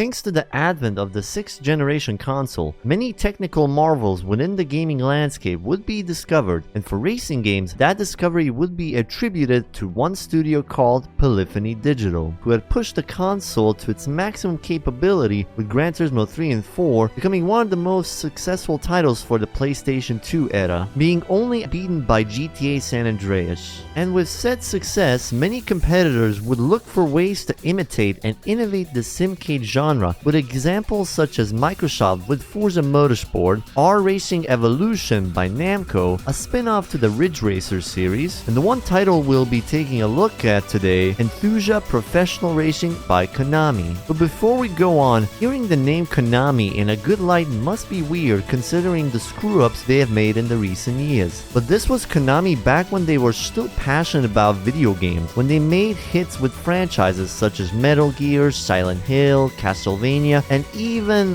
Thanks to the advent of the 6th generation console, many technical marvels within the gaming landscape would be discovered, and for racing games, that discovery would be attributed to one studio called Polyphony Digital, who had pushed the console to its maximum capability with Gran Turismo 3 and 4 becoming one of the most successful titles for the PlayStation 2 era, being only beaten by GTA San Andreas. And with said success, many competitors would look for ways to imitate and innovate the simcade genre, with examples such as Microsoft with Forza Motorsport, R-Racing Evolution by Namco, a spin-off to the Ridge Racer series, and the one title we'll be taking a look at today, Enthusia Professional Racing by Konami. But before we go on, hearing the name Konami in a good light must be weird considering the screw-ups they have made in the recent years. But this was Konami back when they were still passionate about video games, when they made hits with franchises such as Metal Gear, Silent Hill, Castlevania, and even,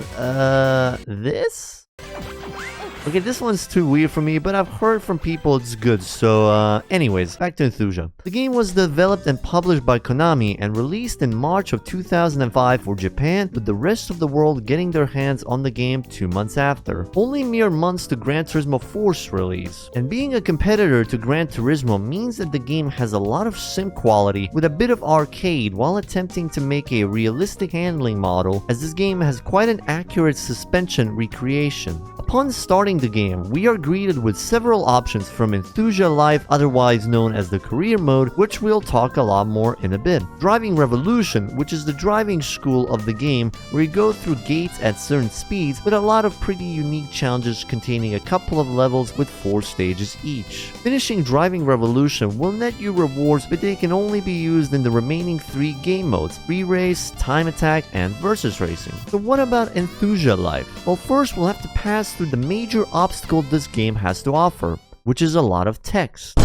this? Okay, this one's too weird for me, but I've heard from people it's good, so anyways, back to Enthusia. The game was developed and published by Konami and released in March of 2005 for Japan, with the rest of the world getting their hands on the game 2 months after. Only mere months to Gran Turismo 4's release. And being a competitor to Gran Turismo means that the game has a lot of sim quality with a bit of arcade while attempting to make a realistic handling model, as this game has quite an accurate suspension recreation. Upon starting the game, we are greeted with several options from Enthusia Life, otherwise known as the career mode, which we'll talk a lot more in a bit. Driving Revolution, which is the driving school of the game, where you go through gates at certain speeds with a lot of pretty unique challenges containing a couple of levels with 4 stages each. Finishing Driving Revolution will net you rewards, but they can only be used in the remaining 3 game modes: free race, time attack, and versus racing. So what about Enthusia Life? Well, first we'll have to pass through the major obstacle this game has to offer, which is a lot of text.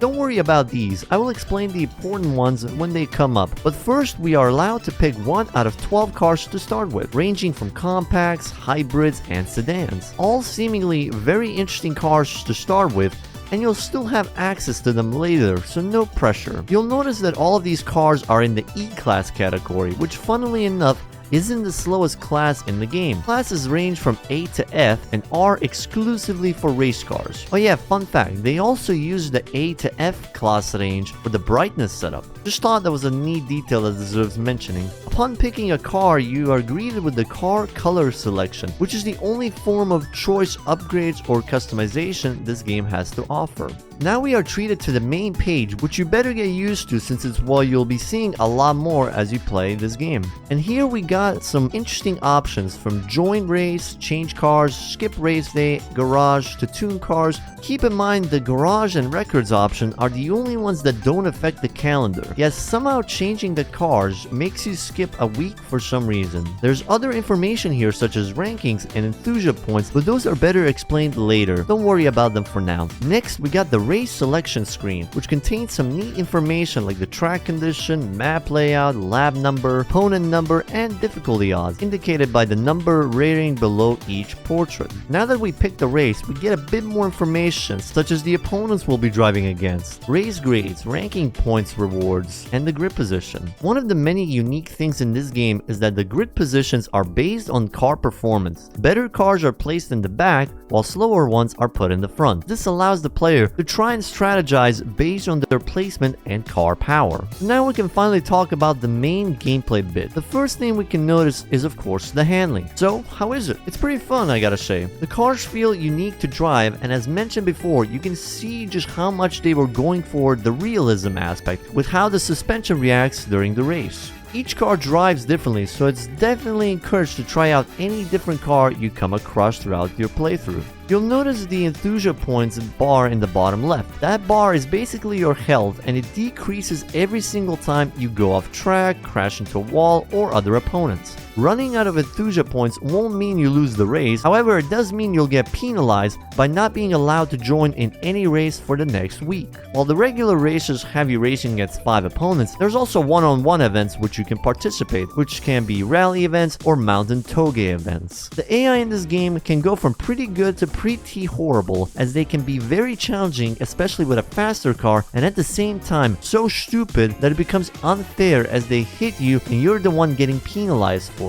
Don't worry about these, I will explain the important ones when they come up, but first we are allowed to pick 1 out of 12 cars to start with, ranging from compacts, hybrids, and sedans. All seemingly very interesting cars to start with, and you'll still have access to them later, so no pressure. You'll notice that all of these cars are in the E-Class category, which funnily enough isn't the slowest class in the game. Classes range from A to F and are exclusively for race cars. Oh yeah, fun fact, they also use the A to F class range for the brightness setup. Just thought that was a neat detail that deserves mentioning. Upon picking a car, you are greeted with the car color selection, which is the only form of choice upgrades or customization this game has to offer. Now we are treated to the main page, which you better get used to since it's what you'll be seeing a lot more as you play this game. And here we got some interesting options from join race, change cars, skip race day, garage to tune cars. Keep in mind the garage and records option are the only ones that don't affect the calendar. Yes, somehow changing the cars makes you skip a week for some reason. There's other information here such as rankings and Enthusia points, but those are better explained later. Don't worry about them for now. Next, we got the race selection screen, which contains some neat information like the track condition, map layout, lap number, opponent number, and difficulty odds, indicated by the number rating below each portrait. Now that we pick the race, we get a bit more information, such as the opponents we'll be driving against, race grades, ranking points rewards, and the grid position. One of the many unique things in this game is that the grid positions are based on car performance. Better cars are placed in the back, while slower ones are put in the front. This allows the player to try and strategize based on their placement and car power. Now we can finally talk about the main gameplay bit. The first thing we can notice is of course the handling. So how is it? It's pretty fun, I gotta say. The cars feel unique to drive, and as mentioned before, you can see just how much they were going for the realism aspect with how the suspension reacts during the race. Each car drives differently, so it's definitely encouraged to try out any different car you come across throughout your playthrough. You'll notice the Enthusia points bar in the bottom left. That bar is basically your health, and it decreases every single time you go off track, crash into a wall, or other opponents. Running out of Enthusia points won't mean you lose the race, however it does mean you'll get penalized by not being allowed to join in any race for the next week. While the regular races have you racing against 5 opponents, there's also one-on-one events which you can participate, which can be rally events or mountain toge events. The AI in this game can go from pretty good to pretty horrible, as they can be very challenging, especially with a faster car, and at the same time so stupid that it becomes unfair as they hit you and you're the one getting penalized for it.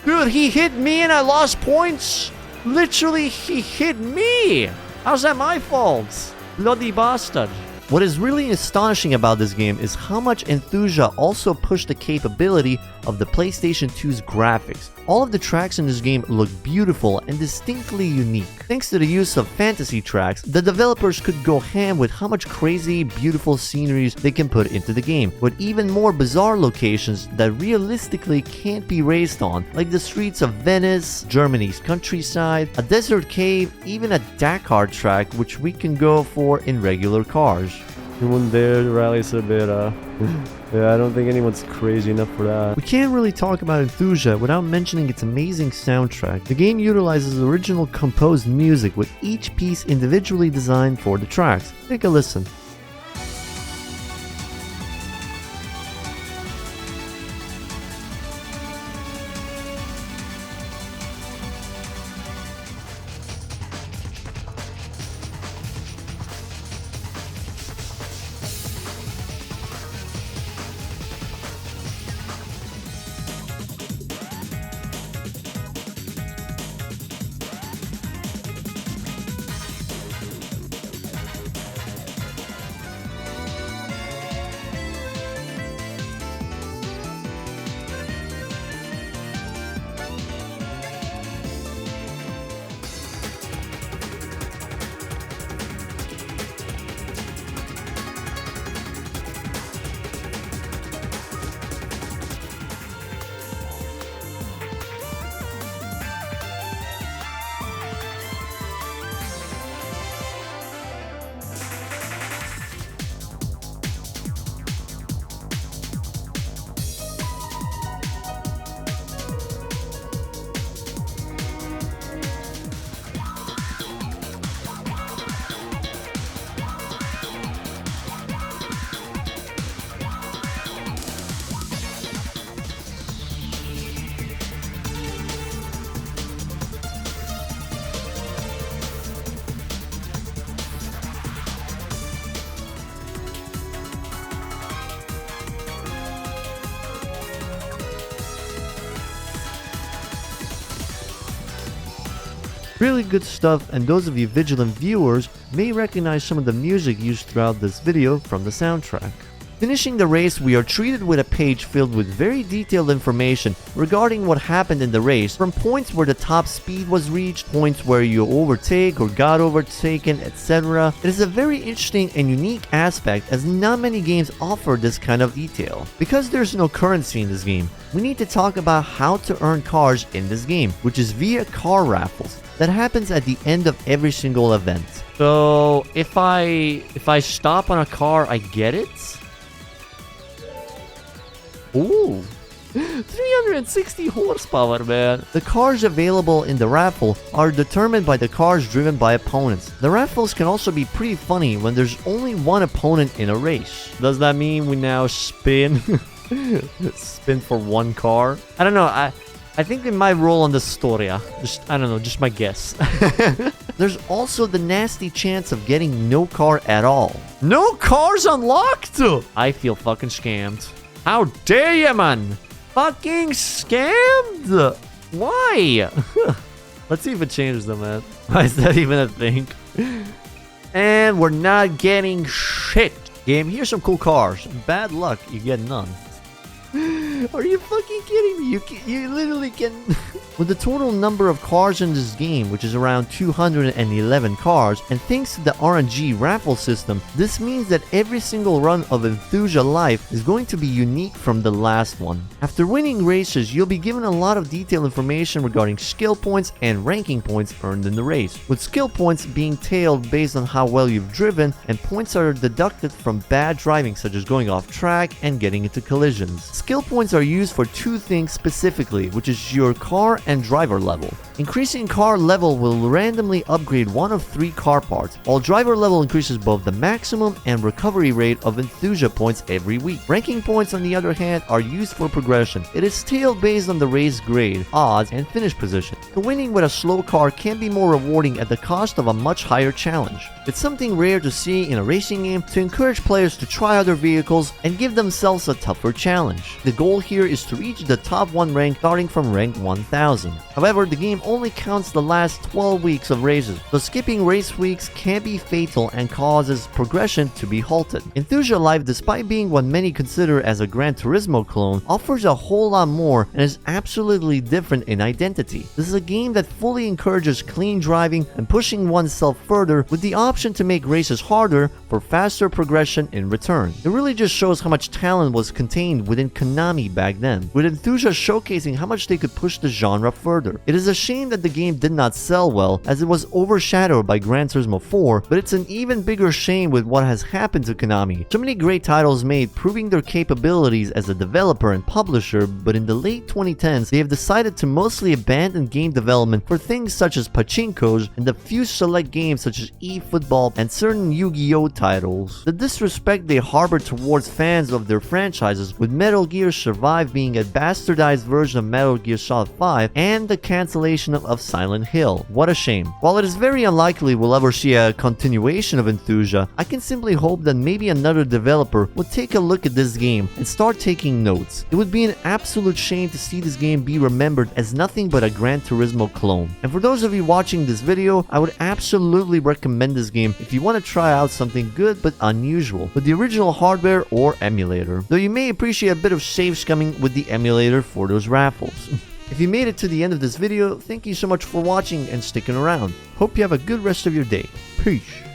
Dude, he hit me and I lost points! Literally, he hit me! How's that my fault? Bloody bastard. What is really astonishing about this game is how much Enthusia also pushed the capability of the PlayStation 2's graphics. All of the tracks in this game look beautiful and distinctly unique. Thanks to the use of fantasy tracks, the developers could go ham with how much crazy, beautiful sceneries they can put into the game, with even more bizarre locations that realistically can't be raced on, like the streets of Venice, Germany's countryside, a desert cave, even a Dakar track which we can go for in regular cars. Anyone there? The rally's a bit, yeah, I don't think anyone's crazy enough for that. We can't really talk about Enthusia without mentioning its amazing soundtrack. The game utilizes original composed music with each piece individually designed for the tracks. Take a listen. Really good stuff, and those of you vigilant viewers may recognize some of the music used throughout this video from the soundtrack. Finishing the race, we are treated with a page filled with very detailed information regarding what happened in the race, from points where the top speed was reached, points where you overtake or got overtaken, etc. It is a very interesting and unique aspect, as not many games offer this kind of detail. Because there's no currency in this game, we need to talk about how to earn cars in this game, which is via car raffles that happens at the end of every single event. So if I stop on a car, I get it? Ooh, 360 horsepower, man. the cars available in the raffle are determined by the cars driven by opponents. The raffles can also be pretty funny when there's only one opponent in a race. Does that mean we now spin? Spin for one car? I don't know. I think it might roll on the Storia. I don't know, just my guess. There's also the nasty chance of getting no car at all. No cars unlocked! I feel fucking scammed. How dare you, man? Fucking scammed! Why? Let's see if it changes them, man. Why is that even a thing? And we're not getting shit. Game, here's some cool cars. Bad luck, you get none. Are you fucking kidding me? You literally can... With the total number of cars in this game, which is around 211 cars, and thanks to the RNG raffle system, this means that every single run of Enthusia Life is going to be unique from the last one. After winning races, you'll be given a lot of detailed information regarding skill points and ranking points earned in the race, with skill points being tailed based on how well you've driven, and points are deducted from bad driving such as going off track and getting into collisions. Skill points are used for two things specifically, which is your car and driver level. Increasing car level will randomly upgrade one of 3 car parts, while driver level increases both the maximum and recovery rate of Enthusia points every week. Ranking points, on the other hand, are used for progression. It is tailed based on the race grade, odds, and finish position. So winning with a slow car can be more rewarding at the cost of a much higher challenge. It's something rare to see in a racing game to encourage players to try other vehicles and give themselves a tougher challenge. The goal here is to reach the top 1 rank starting from rank 1000. However, the game only counts the last 12 weeks of races, so skipping race weeks can be fatal and causes progression to be halted. Enthusia Life, despite being what many consider as a Gran Turismo clone, offers a whole lot more and is absolutely different in identity. This is a game that fully encourages clean driving and pushing oneself further, with the option to make races harder for faster progression in return. It really just shows how much talent was contained within Konami back then, with Enthusia showcasing how much they could push the genre further. It is a shame that the game did not sell well, as it was overshadowed by Gran Turismo 4, but it's an even bigger shame with what has happened to Konami. So many great titles made, proving their capabilities as a developer and publisher, but in the late 2010s, they have decided to mostly abandon game development for things such as pachinkos and the few select games such as eFootball and certain Yu-Gi-Oh titles. The disrespect they harbor towards fans of their franchises, with Metal Gear Survive being a bastardized version of Metal Gear Solid 5 and the cancellation of Silent Hill. What a shame. While it is very unlikely we'll ever see a continuation of Enthusia, I can simply hope that maybe another developer will take a look at this game and start taking notes. It would be an absolute shame to see this game be remembered as nothing but a Gran Turismo clone. And for those of you watching this video, I would absolutely recommend this game if you want to try out something good but unusual with the original hardware or emulator, though you may appreciate a bit of save scumming with the emulator for those raffles. If you made it to the end of this video, thank you so much for watching and sticking around. Hope you have a good rest of your day. Peace.